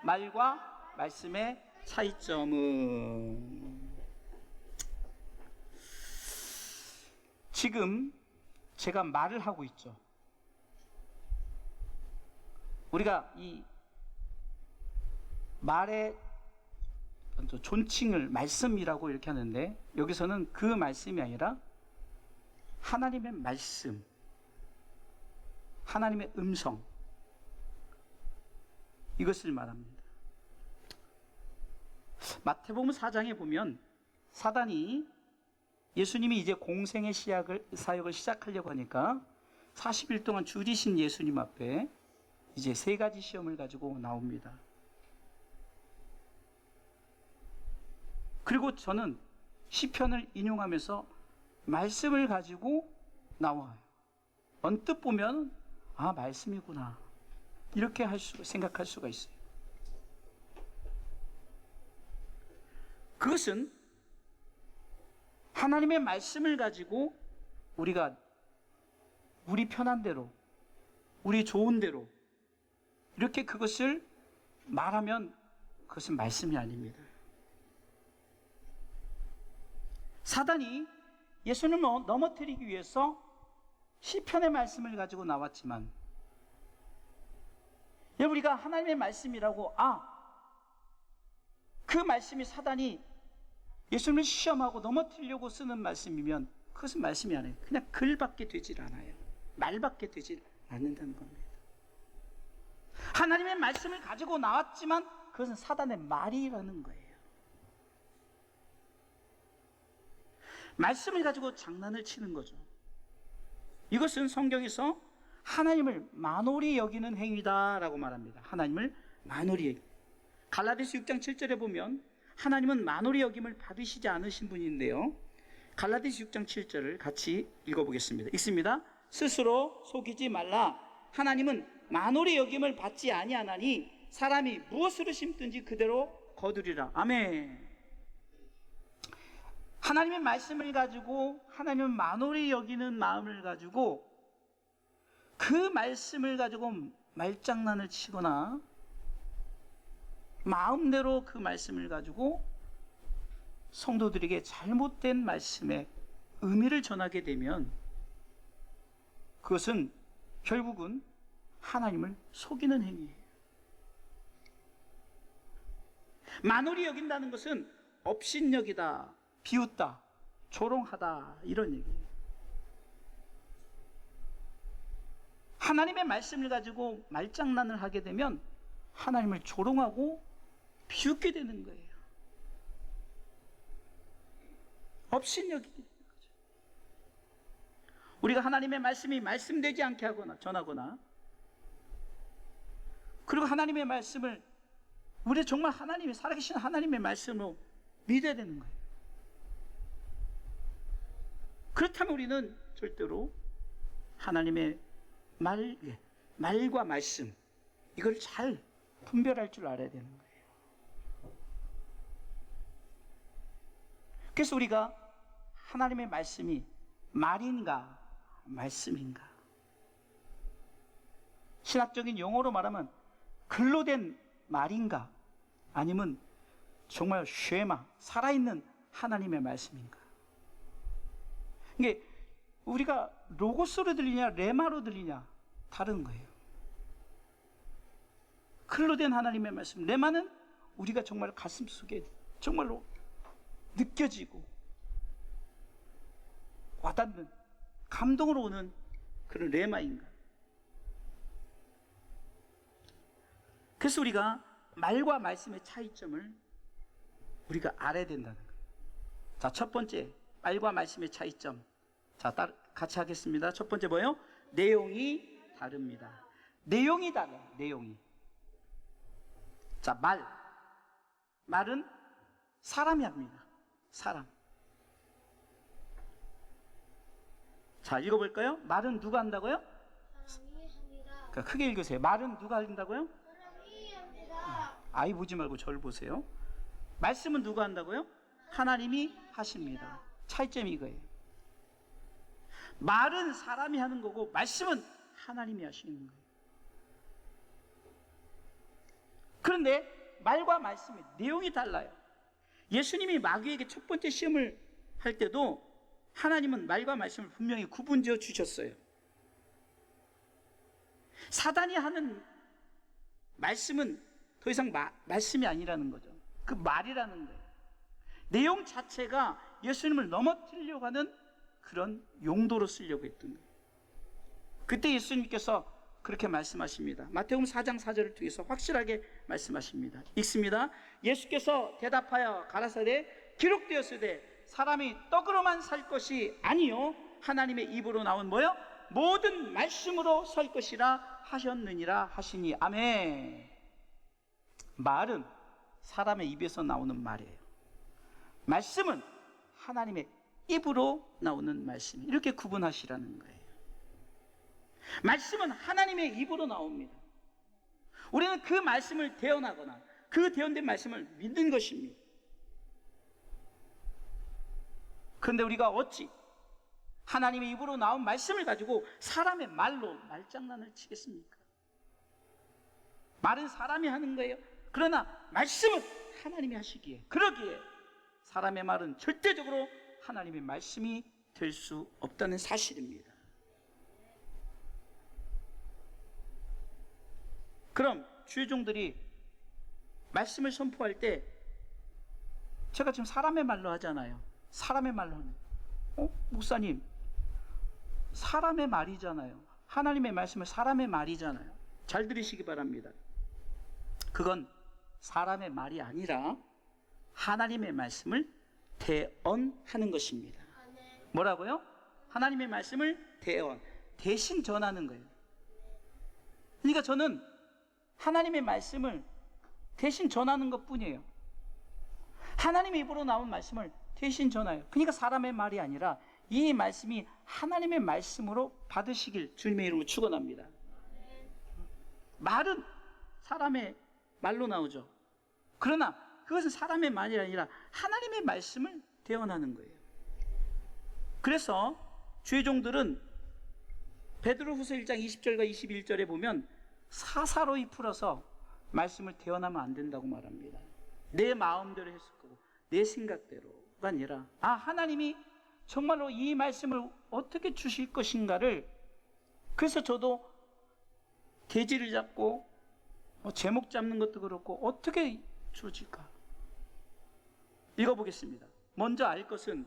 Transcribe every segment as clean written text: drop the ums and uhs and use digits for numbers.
말과 말씀의 차이점은, 지금 제가 말을 하고 있죠. 우리가 이 말의 존칭을 말씀이라고 이렇게 하는데, 여기서는 그 말씀이 아니라 하나님의 말씀, 하나님의 음성, 이것을 말합니다. 마태복음 4장에 보면 사단이 예수님이 이제 공생의 사역을 시작하려고 하니까 40일 동안 줄이신 예수님 앞에 이제 세 가지 시험을 가지고 나옵니다. 그리고 저는 시편을 인용하면서 말씀을 가지고 나와요. 언뜻 보면 아, 말씀이구나, 이렇게 생각할 수가 있어요. 그것은 하나님의 말씀을 가지고 우리가 우리 편한 대로, 우리 좋은 대로 이렇게 그것을 말하면 그것은 말씀이 아닙니다. 사단이 예수님을 넘어뜨리기 위해서 시편의 말씀을 가지고 나왔지만, 여러분, 우리가 하나님의 말씀이라고, 그 말씀이 사단이 예수님을 시험하고 넘어뜨리려고 쓰는 말씀이면 그것은 말씀이 아니에요. 그냥 글밖에 되질 않아요. 말밖에 되질 않는다는 겁니다. 하나님의 말씀을 가지고 나왔지만 그것은 사단의 말이라는 거예요. 말씀을 가지고 장난을 치는 거죠. 이것은 성경에서 하나님을 만홀히 여기는 행위다라고 말합니다. 하나님을 만홀히 여기. 갈라디아서 6장 7절에 보면 하나님은 만홀히 여김을 받으시지 않으신 분인데요, 갈라디아서 6장 7절을 같이 읽어보겠습니다. 읽습니다. 스스로 속이지 말라. 하나님은 만홀히 여김을 받지 아니하나니 사람이 무엇으로 심든지 그대로 거두리라. 아멘. 하나님의 말씀을 가지고 하나님은 만홀히 여기는 마음을 가지고 그 말씀을 가지고 말장난을 치거나 마음대로 그 말씀을 가지고 성도들에게 잘못된 말씀의 의미를 전하게 되면 그것은 결국은 하나님을 속이는 행위예요. 만홀히 여긴다는 것은 업신여기다, 비웃다, 조롱하다, 이런 얘기예요. 하나님의 말씀을 가지고 말장난을 하게 되면 하나님을 조롱하고 비웃게 되는 거예요. 업신여기게 되는 거죠. 우리가 하나님의 말씀이 말씀되지 않게 하거나 전하거나, 그리고 하나님의 말씀을 우리 정말 하나님이 살아계신 하나님의 말씀으로 믿어야 되는 거예요. 그렇다면 우리는 절대로 하나님의 말과 말씀, 이걸 잘 분별할 줄 알아야 되는 거예요. 그래서 우리가 하나님의 말씀이 말인가 말씀인가, 신학적인 용어로 말하면 글로 된 말인가, 아니면 정말 쉐마, 살아있는 하나님의 말씀인가. 이게 우리가 로고스로 들리냐 레마로 들리냐 다른 거예요. 글로 된 하나님의 말씀, 레마는 우리가 정말 가슴속에 정말로 느껴지고 와닿는 감동으로 오는 그런 레마인가. 그래서 우리가 말과 말씀의 차이점을 우리가 알아야 된다는 거예요. 자, 첫 번째, 말과 말씀의 차이점. 자, 같이 하겠습니다. 첫 번째 뭐예요? 내용이 다릅니다. 내용이 달라요. 내용이. 자, 말은 사람이 합니다. 사람. 자, 읽어볼까요? 말은 누가 한다고요? 사람이 합니다. 그러니까 크게 읽으세요. 말은 누가 한다고요? 사람이 합니다. 아이 보지 말고 저를 보세요. 말씀은 누가 한다고요? 하나님이 하십니다. 차이점이 이거예요. 말은 사람이 하는 거고 말씀은 하나님이 하시는 거예요. 그런데 그런데 말과 말씀의 내용이 달라요. 예수님이 마귀에게 첫 번째 시험을 할 때도 하나님은 말과 말씀을 분명히 구분지어 주셨어요. 사단이 하는 말씀은 더 이상 말씀이 아니라는 거죠. 그 말이라는 거예요. 내용 자체가 예수님을 넘어뜨리려고 하는 그런 용도로 쓰려고 했던 거예요. 그때 예수님께서 그렇게 말씀하십니다. 마태복음 4장 4절을 통해서 확실하게 말씀하십니다. 읽습니다. 예수께서 대답하여 가라사대 기록되었으되 사람이 떡으로만 살 것이 아니요 하나님의 입으로 나온 뭐요? 모든 말씀으로 살 것이라 하셨느니라 하시니. 아멘. 말은 사람의 입에서 나오는 말이에요. 말씀은 하나님의 입으로 나오는 말씀. 이렇게 구분하시라는 거예요. 말씀은 하나님의 입으로 나옵니다. 우리는 그 말씀을 대언하거나 그 대언된 말씀을 믿는 것입니다. 그런데 우리가 어찌 하나님의 입으로 나온 말씀을 가지고 사람의 말로 말장난을 치겠습니까? 말은 사람이 하는 거예요. 그러나 말씀은 하나님이 하시기에, 그러기에 사람의 말은 절대적으로 하나님의 말씀이 될 수 없다는 사실입니다. 그럼 주의 종들이 말씀을 선포할 때, 제가 지금 사람의 말로 하잖아요. 사람의 말로 하는. 목사님, 사람의 말이잖아요. 하나님의 말씀은 사람의 말이잖아요. 잘 들으시기 바랍니다. 그건 사람의 말이 아니라 하나님의 말씀을 대언하는 것입니다. 뭐라고요? 하나님의 말씀을 대신 전하는 거예요. 그러니까 저는 하나님의 말씀을 대신 전하는 것뿐이에요. 하나님의 입으로 나온 말씀을 대신 전해요. 그러니까 사람의 말이 아니라 이 말씀이 하나님의 말씀으로 받으시길 주님의 이름으로 축원합니다. 말은 사람의 말로 나오죠. 그러나 그것은 사람의 말이 아니라 하나님의 말씀을 대언하는 거예요. 그래서 주의 종들은 베드로후서 1장 20절과 21절에 보면 사사로이 풀어서 말씀을 대언하면 안 된다고 말합니다. 내 마음대로 했을 거고 내 생각대로가 아니라 하나님이 정말로 이 말씀을 어떻게 주실 것인가를, 그래서 저도 대지를 잡고 제목 잡는 것도 그렇고 어떻게 주어질까 읽어보겠습니다. 먼저 알 것은,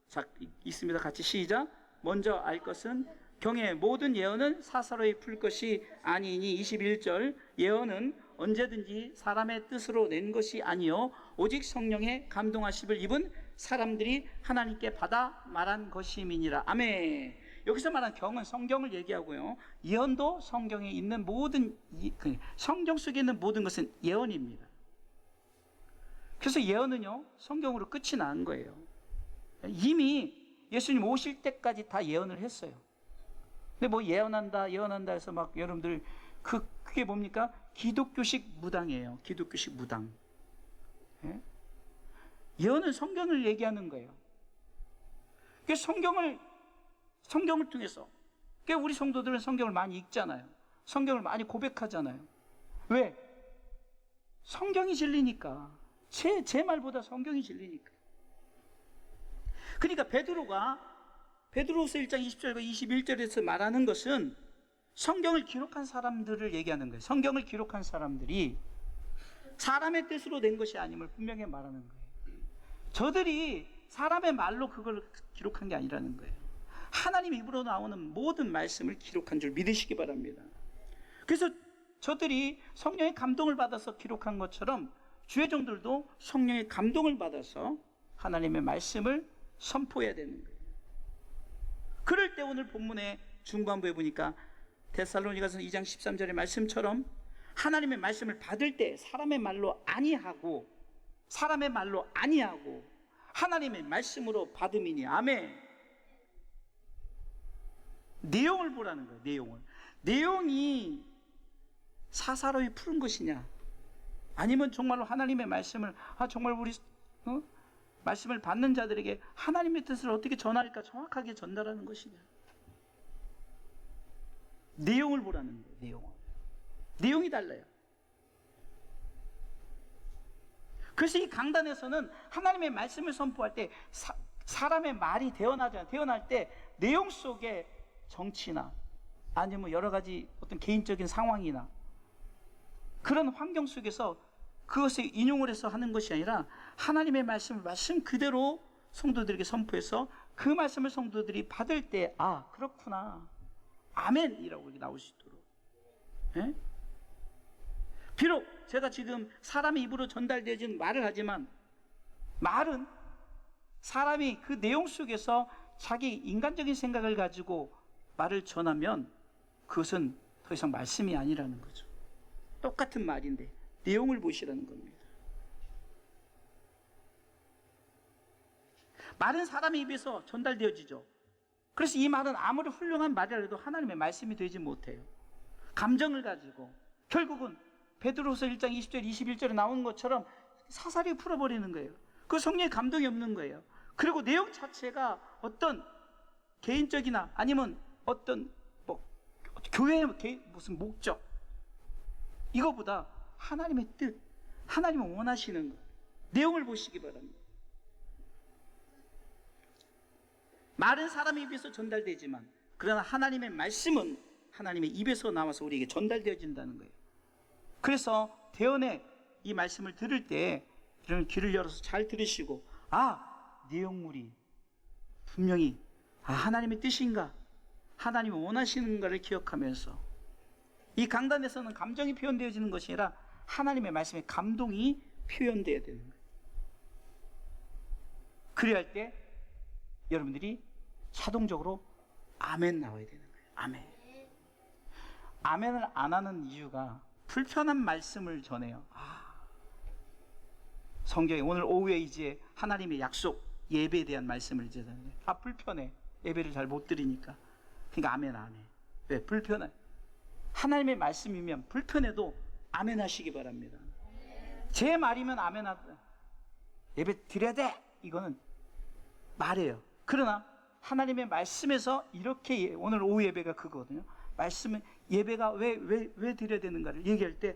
자, 있습니다. 같이 시작. 먼저 알 것은 경의 모든 예언은 사사로이 풀 것이 아니니. 21절 예언은 언제든지 사람의 뜻으로 낸 것이 아니요 오직 성령의 감동하심을 입은 사람들이 하나님께 받아 말한 것임이니라. 아멘. 여기서 말한 경은 성경을 얘기하고요, 예언도 성경에 있는 모든, 성경 속에 있는 모든 것은 예언입니다. 그래서 예언은요 성경으로 끝이 난 거예요. 이미 예수님 오실 때까지 다 예언을 했어요. 근데 뭐 예언한다 해서 막 여러분들 그게 뭡니까? 기독교식 무당이에요. 기독교식 무당. 예? 예언은 성경을 얘기하는 거예요. 그래서 성경을 통해서, 그러니까 우리 성도들은 성경을 많이 읽잖아요. 성경을 많이 고백하잖아요. 왜? 성경이 진리니까. 제 말보다 성경이 진리니까. 그러니까 베드로후서 1장 20절과 21절에서 말하는 것은 성경을 기록한 사람들을 얘기하는 거예요. 성경을 기록한 사람들이 사람의 뜻으로 낸 것이 아님을 분명히 말하는 거예요. 저들이 사람의 말로 그걸 기록한 게 아니라는 거예요. 하나님 입으로 나오는 모든 말씀을 기록한 줄 믿으시기 바랍니다. 그래서 저들이 성령의 감동을 받아서 기록한 것처럼 주의 종들도 성령의 감동을 받아서 하나님의 말씀을 선포해야 되는 거예요. 그럴 때 오늘 본문의 중반부에 보니까 데살로니가서 2장 13절의 말씀처럼 하나님의 말씀을 받을 때 사람의 말로 아니하고 하나님의 말씀으로 받음이니. 아멘. 내용을 보라는 거예요. 내용이 사사로이 푸른 것이냐, 아니면 정말로 하나님의 말씀을 정말 우리 말씀을 받는 자들에게 하나님의 뜻을 어떻게 전할까 정확하게 전달하는 것이냐. 내용을 보라는 거예요. 내용이 달라요. 그래서 이 강단에서는 하나님의 말씀을 선포할 때 사람의 말이 태어나잖아요. 태어날 때 내용 속에 정치나 아니면 여러 가지 어떤 개인적인 상황이나 그런 환경 속에서 그것을 인용을 해서 하는 것이 아니라 하나님의 말씀을 말씀 그대로 성도들에게 선포해서 그 말씀을 성도들이 받을 때 아 그렇구나 아멘이라고 이렇게 나올 수 있도록. 예? 비록 제가 지금 사람의 입으로 전달되어진 말을 하지만 말은 사람이 그 내용 속에서 자기 인간적인 생각을 가지고 말을 전하면 그것은 더 이상 말씀이 아니라는 거죠. 똑같은 말인데 내용을 보시라는 겁니다. 말은 사람의 입에서 전달되어지죠. 그래서 이 말은 아무리 훌륭한 말이라도 하나님의 말씀이 되지 못해요. 감정을 가지고 결국은 베드로서 1장 20절 21절에 나오는 것처럼 사사리 풀어버리는 거예요. 그 성령의 감동이 없는 거예요. 그리고 내용 자체가 어떤 개인적이나 아니면 어떤 교회의 무슨 목적 이거보다 하나님의 뜻, 하나님이 원하시는 것 내용을 보시기 바랍니다. 말은 사람의 입에서 전달되지만 그러나 하나님의 말씀은 하나님의 입에서 나와서 우리에게 전달되어진다는 거예요. 그래서 대언의 이 말씀을 들을 때 이런 귀를 열어서 잘 들으시고 내용물이 분명히 하나님의 뜻인가 하나님이 원하시는가를 기억하면서 이 강단에서는 감정이 표현되어지는 것이 아니라 하나님의 말씀에 감동이 표현되어야 되는 거예요. 그래야 할 때 여러분들이 자동적으로 아멘 나와야 되는 거예요. 아멘. 아멘을 안 하는 이유가 불편한 말씀을 전해요. 성경에 오늘 오후에 이제 하나님의 약속 예배에 대한 말씀을 이제 전해요. 불편해. 예배를 잘 못 드리니까. 그러니까 아멘 안 해. 왜? 불편해. 하나님의 말씀이면 불편해도 아멘 하시기 바랍니다. 제 말이면 아멘 하다. 예배 드려야 돼. 이거는 말이에요. 그러나 하나님의 말씀에서 이렇게 오늘 오후 예배가 그거거든요. 말씀은 예배가 왜 드려야 되는가를 얘기할 때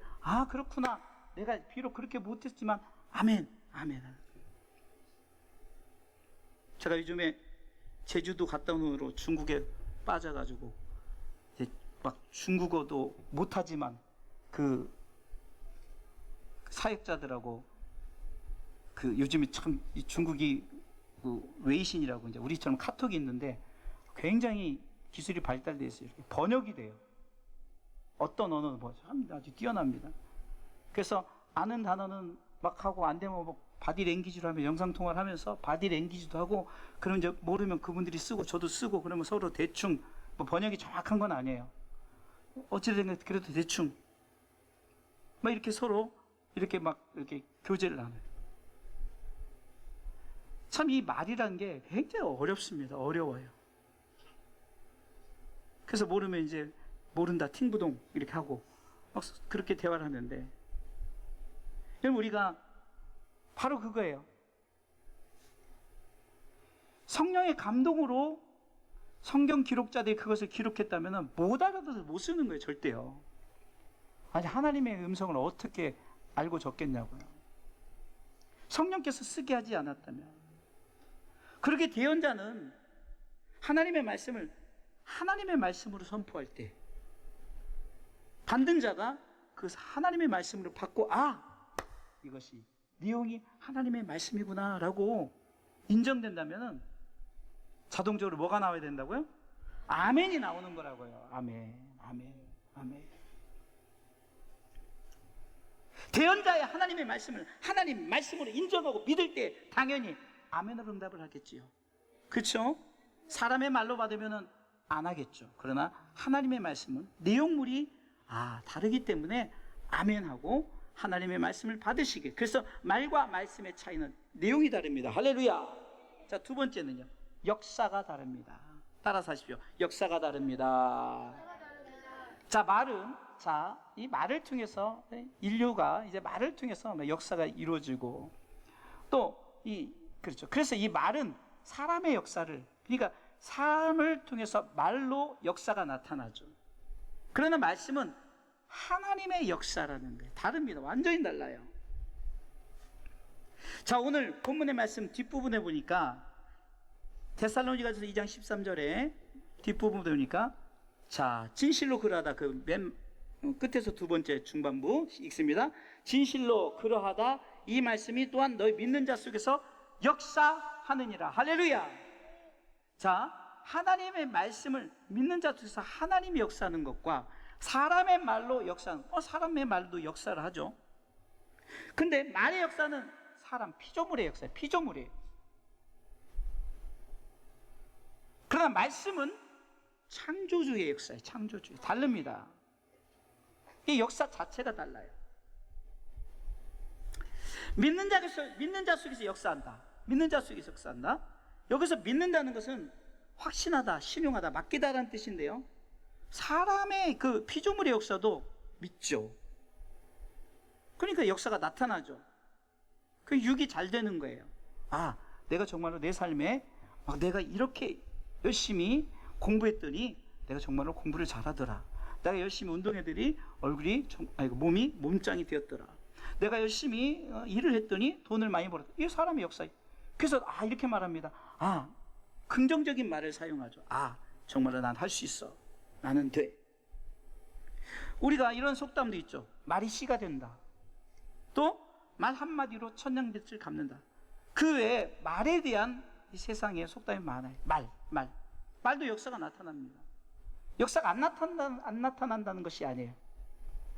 그렇구나. 내가 비록 그렇게 못했지만 아멘. 제가 요즘에 제주도 갔다 온 후로 중국에 빠져가지고 이제 막 중국어도 못하지만 그 사역자들하고 그 요즘에 참 이 중국이 그 웨이신이라고 이제 우리처럼 카톡이 있는데 굉장히 기술이 발달되어 있어요. 이렇게 번역이 돼요. 어떤 언어는 참 아주 뛰어납니다. 그래서 아는 단어는 막 하고 안 되면 바디랭귀지로 하면 영상통화를 하면서 바디랭귀지도 하고 그러면 이제 모르면 그분들이 쓰고 저도 쓰고 그러면 서로 대충 번역이 정확한 건 아니에요. 어찌됐든 그래도 대충 이렇게 서로 이렇게 이렇게 교제를 하는. 참 이 말이란 게 굉장히 어렵습니다. 어려워요. 그래서 모르면 이제 모른다 팅부동 이렇게 하고 그렇게 대화를 하는데 여러분 우리가 바로 그거예요. 성령의 감동으로 성경 기록자들이 그것을 기록했다면 못 알아들어서 못 쓰는 거예요. 절대요. 아니 하나님의 음성을 어떻게 알고 적겠냐고요. 성령께서 쓰게 하지 않았다면. 그렇게 대언자는 하나님의 말씀을 하나님의 말씀으로 선포할 때 받는 자가 그 하나님의 말씀으로 받고 이것이 내용이 하나님의 말씀이구나 라고 인정된다면 자동적으로 뭐가 나와야 된다고요? 아멘이 나오는 거라고요. 아멘. 대언자의 하나님의 말씀을 하나님 말씀으로 인정하고 믿을 때 당연히 아멘으로 응답을 하겠지요. 그렇죠? 사람의 말로 받으면 안 하겠죠. 그러나 하나님의 말씀은 내용물이 다르기 때문에 아멘하고 하나님의 말씀을 받으시게. 그래서 말과 말씀의 차이는 내용이 다릅니다. 할렐루야. 자, 두 번째는요. 역사가 다릅니다. 따라서 하십시오. 역사가 다릅니다. 자, 말은 이 말을 통해서 인류가 이제 말을 통해서 역사가 이루어지고 그렇죠. 그래서 이 말은 사람의 역사를 그러니까 사람을 통해서 말로 역사가 나타나죠. 그러나 말씀은 하나님의 역사라는 게 다릅니다. 완전히 달라요. 자, 오늘 본문의 말씀 뒷부분에 보니까 데살로니가서 2장 13절에 뒷부분에 보니까 자, 진실로 그러하다, 그 맨 끝에서 두 번째 중반부 읽습니다. 진실로 그러하다, 이 말씀이 또한 너희 믿는 자 속에서 역사하느니라. 할렐루야. 자, 하나님의 말씀을 믿는 자 속에서 하나님이 역사하는 것과 사람의 말로 역사하는, 사람의 말도 역사를 하죠. 근데 말의 역사는 사람 피조물의 역사예요. 피조물이에요. 그러나 말씀은 창조주의 역사예요. 창조주의. 다릅니다. 이 역사 자체가 달라요. 믿는 자 속에서 역사한다. 믿는 자 속에서 역사한다. 여기서 믿는다는 것은 확신하다, 신용하다, 맡기다라는 뜻인데요. 사람의 그 피조물의 역사도 믿죠. 그러니까 역사가 나타나죠. 그 육이 잘 되는 거예요. 아, 내가 정말로 내 삶에 내가 이렇게 열심히 공부했더니 내가 정말로 공부를 잘하더라. 내가 열심히 운동했더니 몸이 몸짱이 되었더라. 내가 열심히 일을 했더니 돈을 많이 벌었다. 이게 사람의 역사예요. 그래서 이렇게 말합니다. 긍정적인 말을 사용하죠. 정말로 난 할 수 있어. 나는 돼. 우리가 이런 속담도 있죠. 말이 씨가 된다. 또 말 한마디로 천냥빛을 갚는다. 그 외에 말에 대한 이 세상에 속담이 많아요. 말도 역사가 나타납니다. 역사가 안 나타난다는 것이 아니에요.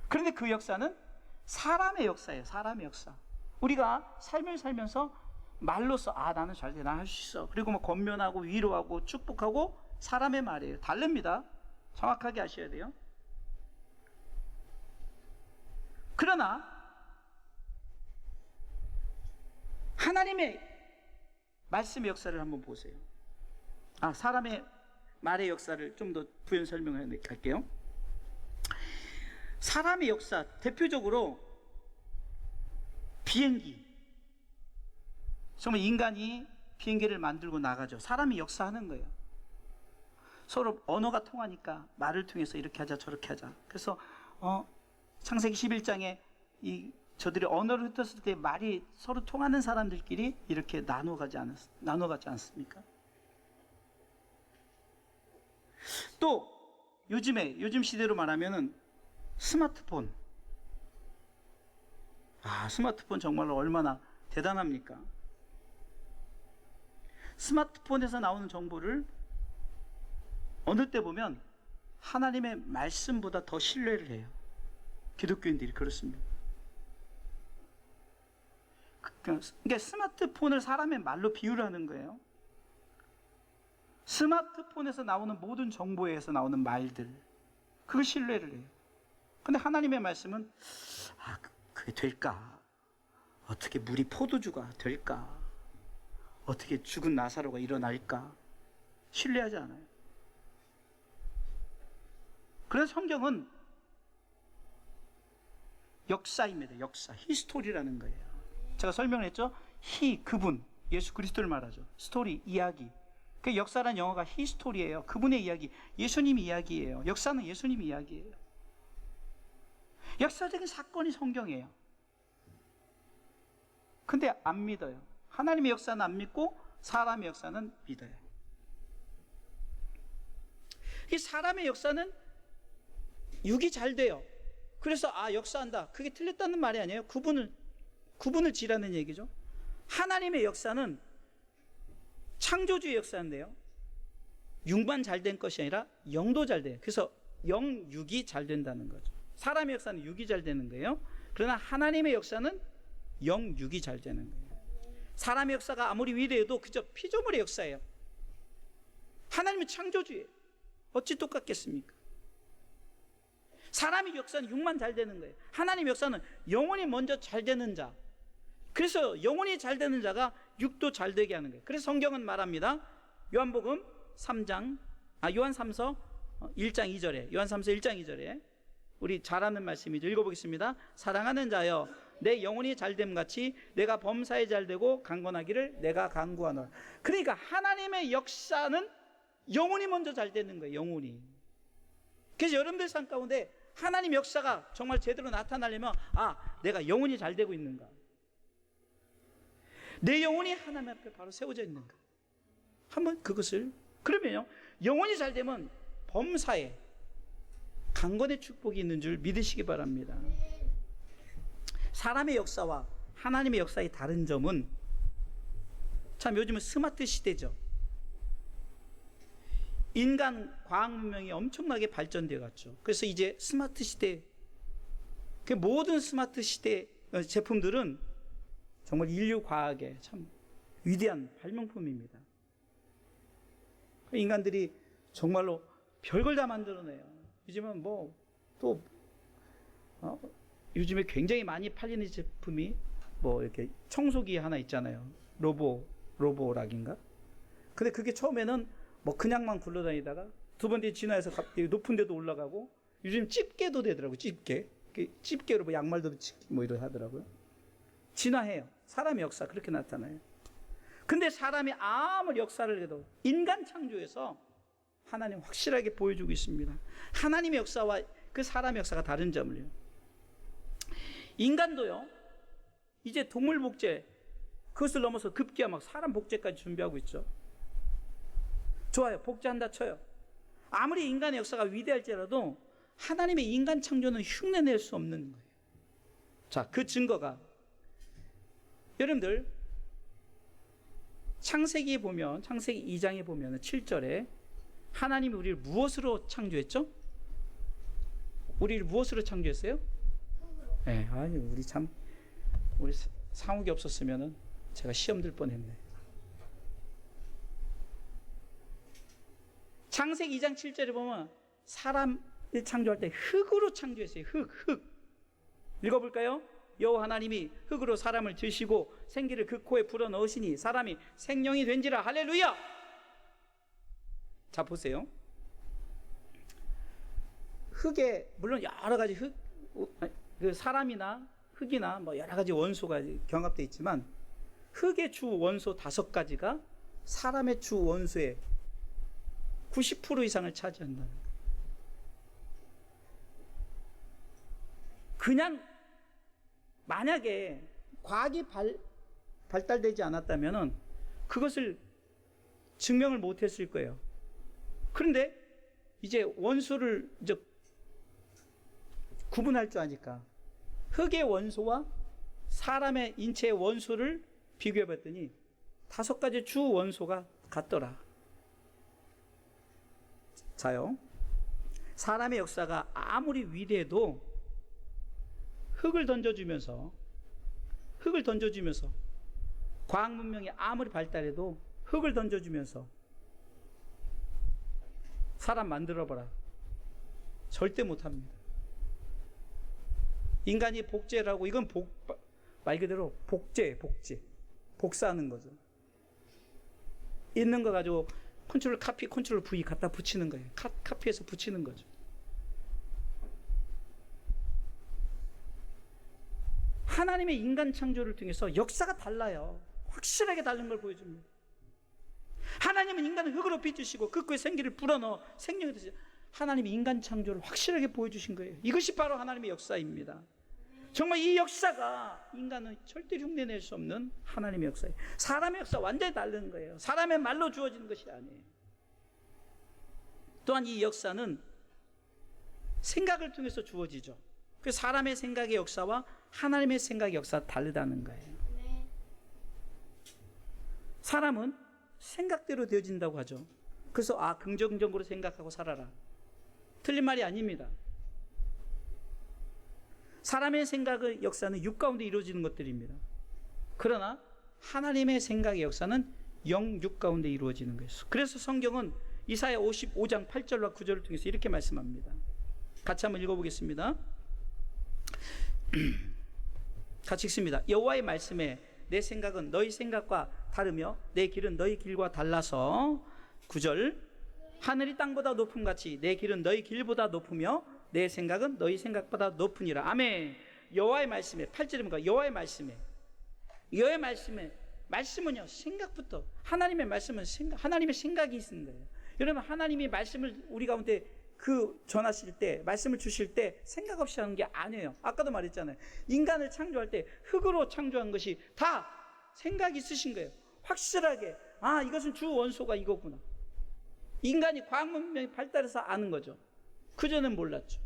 그런데 그 역사는 사람의 역사예요. 사람의 역사. 우리가 삶을 살면서 말로써 나는 잘 돼, 난 할 수 있어. 그리고 막 권면하고 위로하고 축복하고 사람의 말이에요. 다릅니다. 정확하게 아셔야 돼요. 그러나 하나님의 말씀의 역사를 한번 보세요. 사람의 말의 역사를 좀 더 부연 설명을 할게요. 사람의 역사, 대표적으로 비행기. 정말 인간이 비행기를 만들고 나가죠. 사람이 역사하는 거예요. 서로 언어가 통하니까 말을 통해서 이렇게 하자 저렇게 하자. 그래서 창세기 11장에 저들이 언어를 흩었을 때 말이 서로 통하는 사람들끼리 이렇게 나눠가지 않습니까? 또 요즘 시대로 말하면은 스마트폰. 스마트폰 정말로 얼마나 대단합니까? 스마트폰에서 나오는 정보를 어느 때 보면 하나님의 말씀보다 더 신뢰를 해요. 기독교인들이 그렇습니다. 그러니까 스마트폰을 사람의 말로 비유하는 거예요. 스마트폰에서 나오는 모든 정보에서 나오는 말들, 그걸 신뢰를 해요. 근데 하나님의 말씀은 그게 될까? 어떻게 물이 포도주가 될까? 어떻게 죽은 나사로가 일어날까? 신뢰하지 않아요. 그래서 성경은 역사입니다. 역사, 히스토리라는 거예요. 제가 설명을 했죠. 그분, 예수 그리스도를 말하죠. 스토리, 이야기. 그 역사란 영어가 히스토리예요. 그분의 이야기, 예수님 이야기예요. 역사는 예수님 이야기예요. 역사적인 사건이 성경이에요. 근데 안 믿어요. 하나님의 역사는 안 믿고 사람의 역사는 믿어요. 이 사람의 역사는 육이 잘 돼요. 그래서 역사한다. 그게 틀렸다는 말이 아니에요. 구분을 지라는 얘기죠. 하나님의 역사는 창조주의 역사인데요. 육만 잘 된 것이 아니라 영도 잘 돼요. 그래서 영육이 잘 된다는 거죠. 사람의 역사는 육이 잘 되는 거예요. 그러나 하나님의 역사는 영육이 잘 되는 거예요. 사람의 역사가 아무리 위대해도 그저 피조물의 역사예요. 하나님은 창조주예요. 어찌 똑같겠습니까? 사람의 역사는 육만 잘 되는 거예요. 하나님의 역사는 영혼이 먼저 잘 되는 자. 그래서 영혼이 잘 되는 자가 육도 잘 되게 하는 거예요. 그래서 성경은 말합니다. 요한복음 3장, 요한3서 1장 2절에, 요한3서 1장 2절에 우리 잘 아는 말씀이죠. 읽어보겠습니다. 사랑하는 자여, 내 영혼이 잘됨 같이 내가 범사에 잘되고 강건하기를 내가 간구하노라. 그러니까 하나님의 역사는 영혼이 먼저 잘 되는 거예요. 영혼이. 그래서 여러분들 삶 가운데 하나님 역사가 정말 제대로 나타나려면 내가 영혼이 잘 되고 있는가. 내 영혼이 하나님 앞에 바로 세워져 있는가? 한번 그것을, 그러면요, 영혼이 잘 되면 범사에 강건의 축복이 있는 줄 믿으시기 바랍니다. 사람의 역사와 하나님의 역사의 다른 점은, 참 요즘은 스마트 시대죠. 인간 과학 문명이 엄청나게 발전되어 갔죠. 그래서 이제 스마트 시대, 그 모든 스마트 시대 제품들은 정말 인류 과학의 참 위대한 발명품입니다. 인간들이 정말로 별걸 다 만들어내요. 요즘은 요즘에 굉장히 많이 팔리는 제품이 이렇게 청소기 하나 있잖아요. 로보락인가? 근데 그게 처음에는 그냥만 굴러다니다가 두 번 뒤에 진화해서 갑자기 높은 데도 올라가고, 요즘 집게도 되더라고요. 집게로 양말도 이런 하더라고요. 진화해요. 사람의 역사 그렇게 나타나요. 근데 사람이 아무리 역사를 해도 인간 창조에서 하나님 확실하게 보여주고 있습니다. 하나님의 역사와 그 사람의 역사가 다른 점을요. 인간도요, 이제 동물 복제, 그것을 넘어서 급기야 사람 복제까지 준비하고 있죠. 좋아요. 복제한다 쳐요. 아무리 인간의 역사가 위대할지라도 하나님의 인간 창조는 흉내낼 수 없는 거예요. 자, 그 증거가, 여러분들 창세기 2장에 보면 7절에 하나님이 우리를 무엇으로 창조했죠? 우리를 무엇으로 창조했어요? 네, 우리 상욱이 없었으면 제가 시험 들 뻔했네. 창세기 2장 7절에 보면 사람을 창조할 때 흙으로 창조했어요. 흙. 읽어볼까요? 여호와 하나님이 흙으로 사람을 지으시고 생기를 그 코에 불어넣으시니 사람이 생명이 된지라. 할렐루야. 자, 보세요. 흙에 물론 여러 가지 사람이나 흙이나 여러 가지 원소가 경합되어 있지만, 흙의 주 원소 5가지가 사람의 주 원소의 90% 이상을 차지한다는 거예요. 그냥 만약에 과학이 발달되지 않았다면 그것을 증명을 못했을 거예요. 그런데 이제 원소를 구분할 줄 아니까 흙의 원소와 사람의 인체의 원소를 비교해 봤더니 5가지 주 원소가 같더라. 자요, 사람의 역사가 아무리 위대해도 흙을 던져주면서 과학 문명이 아무리 발달해도 흙을 던져주면서 사람 만들어봐라, 절대 못합니다. 인간이 복제라고, 이건 말 그대로 복사하는 거죠. 있는 거 가지고 컨트롤 카피, 컨트롤 V 갖다 붙이는 거예요. 카피해서 붙이는 거죠. 하나님의 인간 창조를 통해서 역사가 달라요. 확실하게 다른 걸 보여줍니다. 하나님은 인간을 흙으로 빚으시고 그 코에 생기를 불어넣어 생명이 되시. 하나님이 인간 창조를 확실하게 보여주신 거예요. 이것이 바로 하나님의 역사입니다. 정말 이 역사가 인간은 절대 흉내낼 수 없는 하나님의 역사예요. 사람의 역사 완전히 다른 거예요. 사람의 말로 주어지는 것이 아니에요. 또한 이 역사는 생각을 통해서 주어지죠. 그 사람의 생각의 역사와 하나님의 생각의 역사가 다르다는 거예요. 사람은 생각대로 되어진다고 하죠. 그래서 긍정적으로 생각하고 살아라. 틀린 말이 아닙니다. 사람의 생각의 역사는 육 가운데 이루어지는 것들입니다. 그러나 하나님의 생각의 역사는 영육 가운데 이루어지는 거예요. 그래서 성경은 이사야 55장 8절과 9절을 통해서 이렇게 말씀합니다. 같이 한번 읽어보겠습니다. 같이 읽습니다. 여호와의 말씀에 내 생각은 너희 생각과 다르며 내 길은 너희 길과 달라서 9절 하늘이 땅보다 높음같이 내 길은 너희 길보다 높으며 내 생각은 너희 생각보다 높으니라. 아멘. 여호와의 말씀에 8절입니까? 여호와의 말씀에 말씀은요 생각부터 하나님의 말씀은 하나님의 생각이 있는 거예요. 여러분 하나님이 말씀을 우리 가운데 전하실 때 말씀을 주실 때 생각 없이 하는 게 아니에요. 아까도 말했잖아요. 인간을 창조할 때 흙으로 창조한 것이 다 생각이 있으신 거예요. 확실하게 이것은 주 원소가 이거구나. 인간이 과학 문명이 발달해서 아는 거죠. 그전엔 몰랐죠.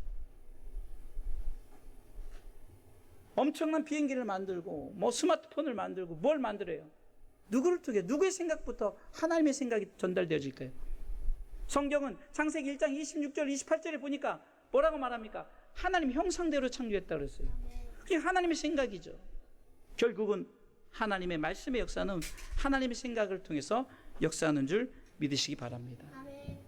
엄청난 비행기를 만들고 뭐 스마트폰을 만들고 뭘 만들어요? 누구를 통해? 누구의 생각부터 하나님의 생각이 전달되어질까요? 성경은 창세기 1장 26절 28절에 보니까 뭐라고 말합니까? 하나님 형상대로 창조했다고 그랬어요. 그게 하나님의 생각이죠. 결국은 하나님의 말씀의 역사는 하나님의 생각을 통해서 역사하는 줄 믿으시기 바랍니다. 아멘.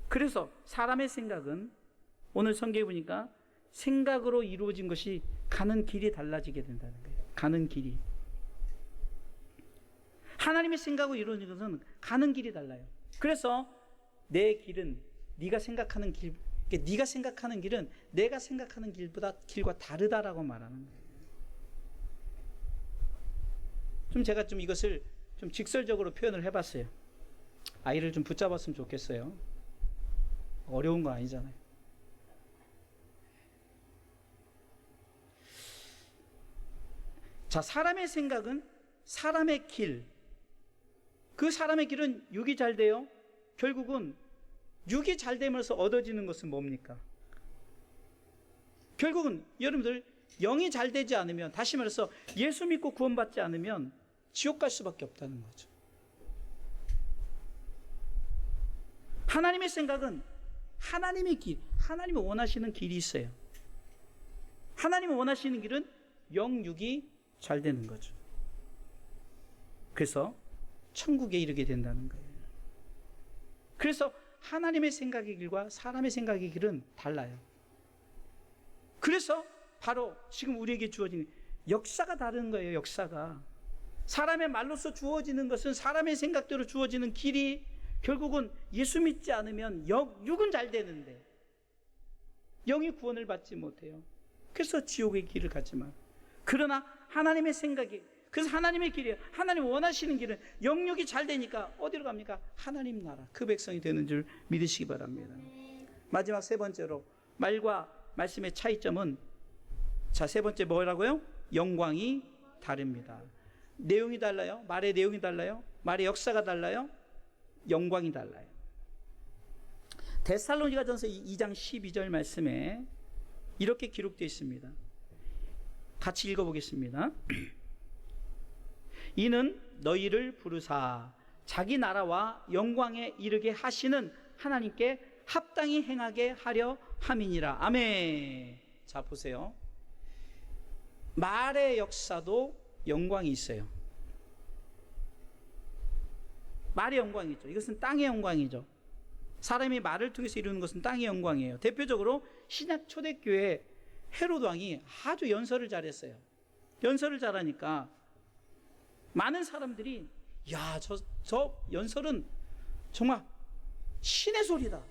그래서 사람의 생각은 오늘 성경에 보니까 생각으로 이루어진 것이 가는 길이 달라지게 된다는 거예요. 가는 길이. 하나님의 생각으로 이루어진 것은 가는 길이 달라요. 그래서 내 길은 네가 생각하는 길, 네가 생각하는 길은 내가 생각하는 길과 다르다라고 말하는 거예요. 제가 이것을 직설적으로 표현을 해봤어요. 아이를 좀 붙잡았으면 좋겠어요. 어려운 거 아니잖아요. 자, 사람의 생각은 사람의 길. 그 사람의 길은 육이 잘 돼요. 결국은 육이 잘 되면서 얻어지는 것은 뭡니까? 결국은 여러분들 영이 잘 되지 않으면, 다시 말해서 예수 믿고 구원받지 않으면 지옥 갈 수밖에 없다는 거죠. 하나님의 생각은 하나님의 길, 하나님이 원하시는 길이 있어요. 하나님이 원하시는 길은 영육이 잘 되는 거죠. 그래서 천국에 이르게 된다는 거예요. 그래서 하나님의 생각의 길과 사람의 생각의 길은 달라요. 그래서 바로 지금 우리에게 주어지는 역사가 다른 거예요. 역사가. 사람의 말로서 주어지는 것은, 사람의 생각대로 주어지는 길이 결국은 예수 믿지 않으면 육은 잘 되는데 영이 구원을 받지 못해요. 그래서 지옥의 길을 가지만, 그러나 하나님의 생각이, 그래서 하나님의 길이에요. 하나님 원하시는 길은 영육이 잘 되니까 어디로 갑니까? 하나님 나라, 그 백성이 되는 줄 믿으시기 바랍니다. 마지막 세 번째로, 말과 말씀의 차이점은, 자, 세 번째 뭐라고요? 영광이 다릅니다. 내용이 달라요. 말의 내용이 달라요. 말의 역사가 달라요. 영광이 달라요. 데살로니가전서 2장 12절 말씀에 이렇게 기록되어 있습니다. 같이 읽어보겠습니다. 이는 너희를 부르사 자기 나라와 영광에 이르게 하시는 하나님께 합당히 행하게 하려 함이니라. 아멘. 자, 보세요. 말의 역사도 영광이 있어요. 말의 영광이 있죠. 이것은 땅의 영광이죠. 사람이 말을 통해서 이루는 것은 땅의 영광이에요. 대표적으로 신약 초대교회 헤롯 왕이 아주 연설을 잘했어요. 연설을 잘하니까 많은 사람들이, 야, 저 연설은 정말 신의 소리다.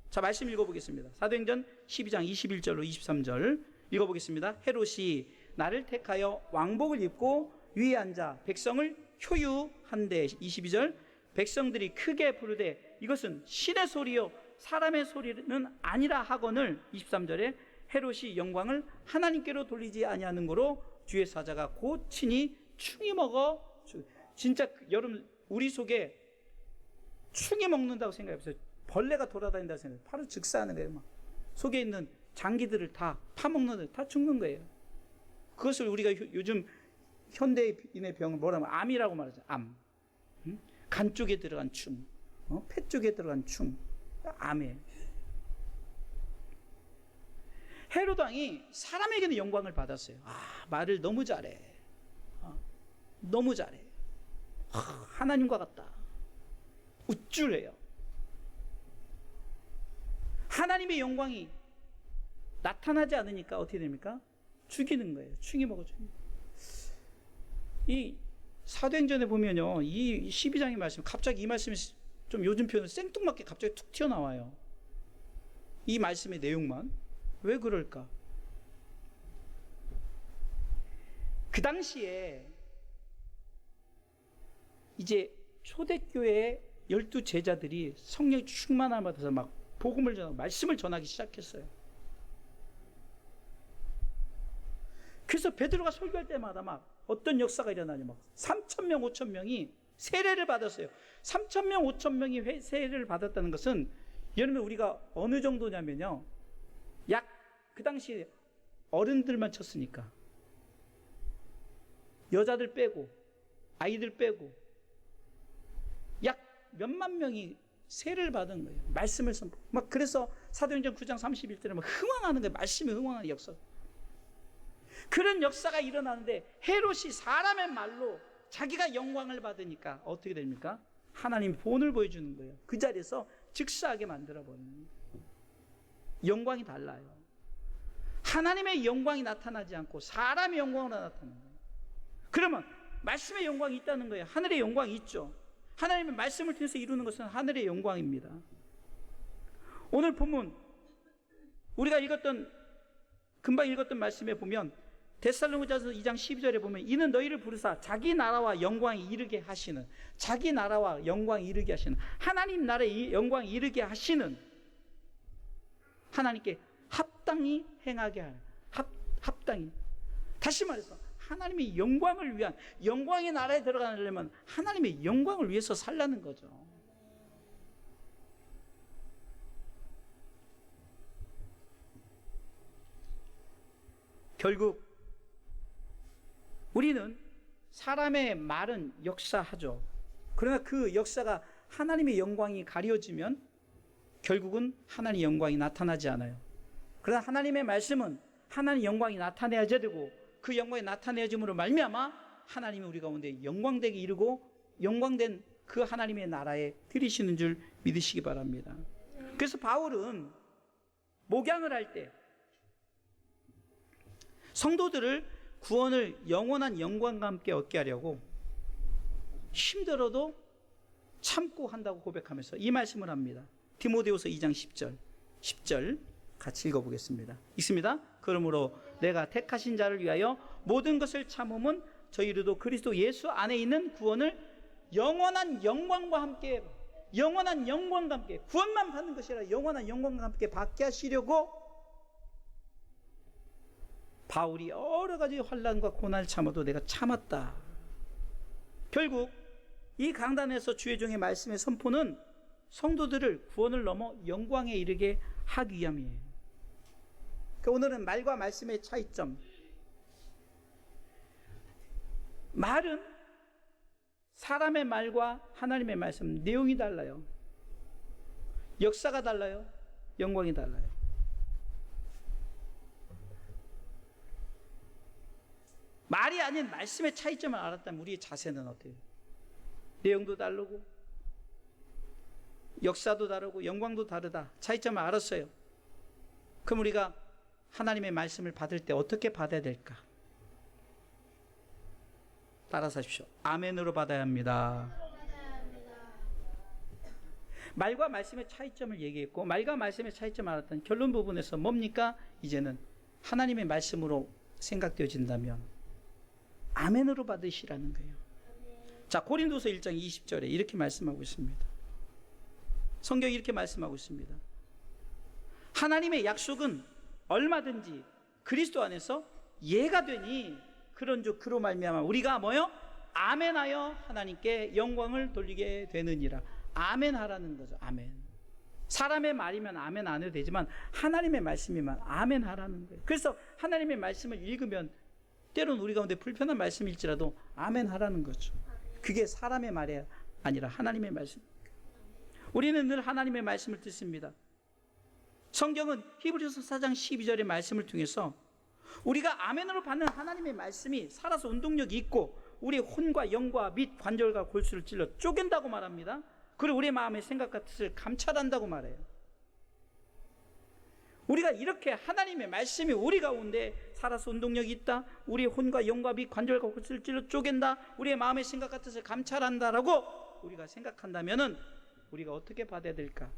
자, 말씀 읽어보겠습니다. 사도행전 12장 21절로 23절 읽어보겠습니다. 헤롯이 나를 택하여 왕복을 입고 위에 앉아 백성을 효유한대. 22절 백성들이 크게 부르되 이것은 신의 소리요 사람의 소리는 아니라 하거늘. 23절에 헤롯이 영광을 하나님께로 돌리지 아니하는 거로 주의 사자가 곧 친히 충이 먹어. 진짜 여러분, 우리 속에 충이 먹는다고 생각해보세요. 벌레가 돌아다닌다고 생각해요. 바로 즉사하는 거예요. 막 속에 있는 장기들을 다 파먹는, 다 죽는 거예요. 그것을 우리가 요즘 현대인의 병을 뭐라고 하면 암이라고 말하죠. 암. 간 쪽에 들어간 충, 폐 쪽에 들어간 충, 암이에요. 헤롯 왕이 사람에게는 영광을 받았어요. 말을 너무 잘해. 너무 잘해. 하나님과 같다. 우쭐해요. 하나님의 영광이 나타나지 않으니까 어떻게 됩니까? 죽이는 거예요. 충이 먹어 죽이는 거예요. 이 사도행전에 보면요, 이 12장의 말씀, 갑자기 이 말씀이 좀 요즘 표현으로 생뚱맞게 갑자기 툭 튀어나와요. 이 말씀의 내용만. 왜 그럴까? 그 당시에 이제 초대교회의 12 제자들이 성령의 충만함을 받아서 막 복음을 전하고 말씀을 전하기 시작했어요. 그래서 베드로가 설교할 때마다 막 어떤 역사가 일어나냐, 막 3,000명, 5,000명이 세례를 받았어요. 3,000명, 5,000명이 세례를 받았다는 것은 여러분 우리가 어느 정도냐면요, 약 그 당시 어른들만 쳤으니까 여자들 빼고 아이들 빼고 약 몇만 명이 세례를 받은 거예요. 말씀을 선포. 막 그래서 사도행전 9장 31절에 막 흥왕하는 거예요. 말씀에 흥왕하는 역사. 그런 역사가 일어나는데 헤롯이 사람의 말로 자기가 영광을 받으니까 어떻게 됩니까? 하나님 본을 보여주는 거예요. 그 자리에서 즉사하게 만들어버리는 거예요. 영광이 달라요. 하나님의 영광이 나타나지 않고 사람의 영광으로 나타나는 거예요. 그러면 말씀의 영광이 있다는 거예요. 하늘의 영광이 있죠. 하나님의 말씀을 통해서 이루는 것은 하늘의 영광입니다. 오늘 본문 우리가 금방 읽었던 말씀에 보면 데살로니가서 2장 12절에 보면 이는 너희를 부르사 자기 나라와 영광에 이르게 하시는, 자기 나라와 영광에 이르게 하시는, 하나님 나라의 영광에 이르게 하시는, 하나님께 합당히 행하게 하는, 합당히, 다시 말해서 하나님의 영광을 위한, 영광의 나라에 들어가려면 하나님의 영광을 위해서 살라는 거죠. 결국 우리는 사람의 말은 역사하죠. 그러나 그 역사가 하나님의 영광이 가려지면 결국은 하나님의 영광이 나타나지 않아요. 그러나 하나님의 말씀은 하나님의 영광이 나타내야지 되고, 그 영광이 나타내어짐으로 말미암아 하나님이 우리 가운데 영광되게 이루고 영광된 그 하나님의 나라에 들이시는 줄 믿으시기 바랍니다. 그래서 바울은 목양을 할 때 성도들을 구원을 영원한 영광과 함께 얻게 하려고 힘들어도 참고 한다고 고백하면서 이 말씀을 합니다. 디모데후서 2장 10절 같이 읽어보겠습니다. 있습니다. 그러므로 내가 택하신 자를 위하여 모든 것을 참음은 저희로도 그리스도 예수 안에 있는 구원을 영원한 영광과 함께, 영원한 영광과 함께, 구원만 받는 것이 아니라 영원한 영광과 함께 받게 하시려고 바울이 여러 가지 환난과 고난을 참아도 내가 참았다. 결국 이 강단에서 주의 종의 말씀의 선포는 성도들을 구원을 넘어 영광에 이르게 하기 위함이에요. 그러니까 오늘은 말과 말씀의 차이점. 말은 사람의 말과 하나님의 말씀 내용이 달라요. 역사가 달라요. 영광이 달라요. 말이 아닌 말씀의 차이점을 알았다면 우리의 자세는 어때요? 내용도 다르고 역사도 다르고 영광도 다르다. 차이점을 알았어요. 그럼 우리가 하나님의 말씀을 받을 때 어떻게 받아야 될까? 따라서 하십시오. 아멘으로 받아야 합니다. 말과 말씀의 차이점을 얘기했고, 말과 말씀의 차이점을 알았던 결론 부분에서 뭡니까? 이제는 하나님의 말씀으로 생각되어진다면 아멘으로 받으시라는 거예요. 자, 고린도서 1장 20절에 이렇게 말씀하고 있습니다. 성경이 이렇게 말씀하고 있습니다. 하나님의 약속은 얼마든지 그리스도 안에서 예가 되니 그런즉 그로 말미암아 우리가 뭐요? 아멘하여 하나님께 영광을 돌리게 되느니라. 아멘하라는 거죠. 아멘. 사람의 말이면 아멘 안 해도 되지만 하나님의 말씀이면 아멘 하라는 거예요. 그래서 하나님의 말씀을 읽으면 때로는 우리 가운데 불편한 말씀일지라도 아멘 하라는 거죠. 그게 사람의 말이 아니라 하나님의 말씀. 우리는 늘 하나님의 말씀을 듣습니다. 성경은 히브리서 4장 12절의 말씀을 통해서 우리가 아멘으로 받는 하나님의 말씀이 살아서 운동력이 있고 우리 혼과 영과 및 관절과 골수를 찔러 쪼갠다고 말합니다. 그리고 우리 마음의 생각과 뜻을 감찰한다고 말해요. 우리가 이렇게 하나님의 말씀이 우리 가운데 살아서 운동력이 있다, 우리 혼과 영과 및 관절과 골수를 찔러 쪼갠다, 우리의 마음의 생각과 뜻을 감찰한다라고 우리가 생각한다면은 우리가 어떻게 받아야 될까?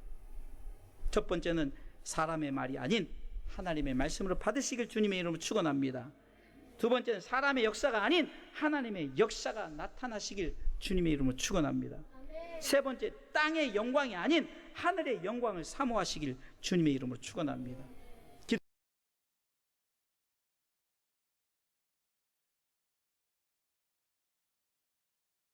첫 번째는 사람의 말이 아닌 하나님의 말씀으로 받으시길 주님의 이름으로 축원합니다. 두 번째는 사람의 역사가 아닌 하나님의 역사가 나타나시길 주님의 이름으로 축원합니다. 세 번째, 땅의 영광이 아닌 하늘의 영광을 사모하시길 주님의 이름으로 축원합니다.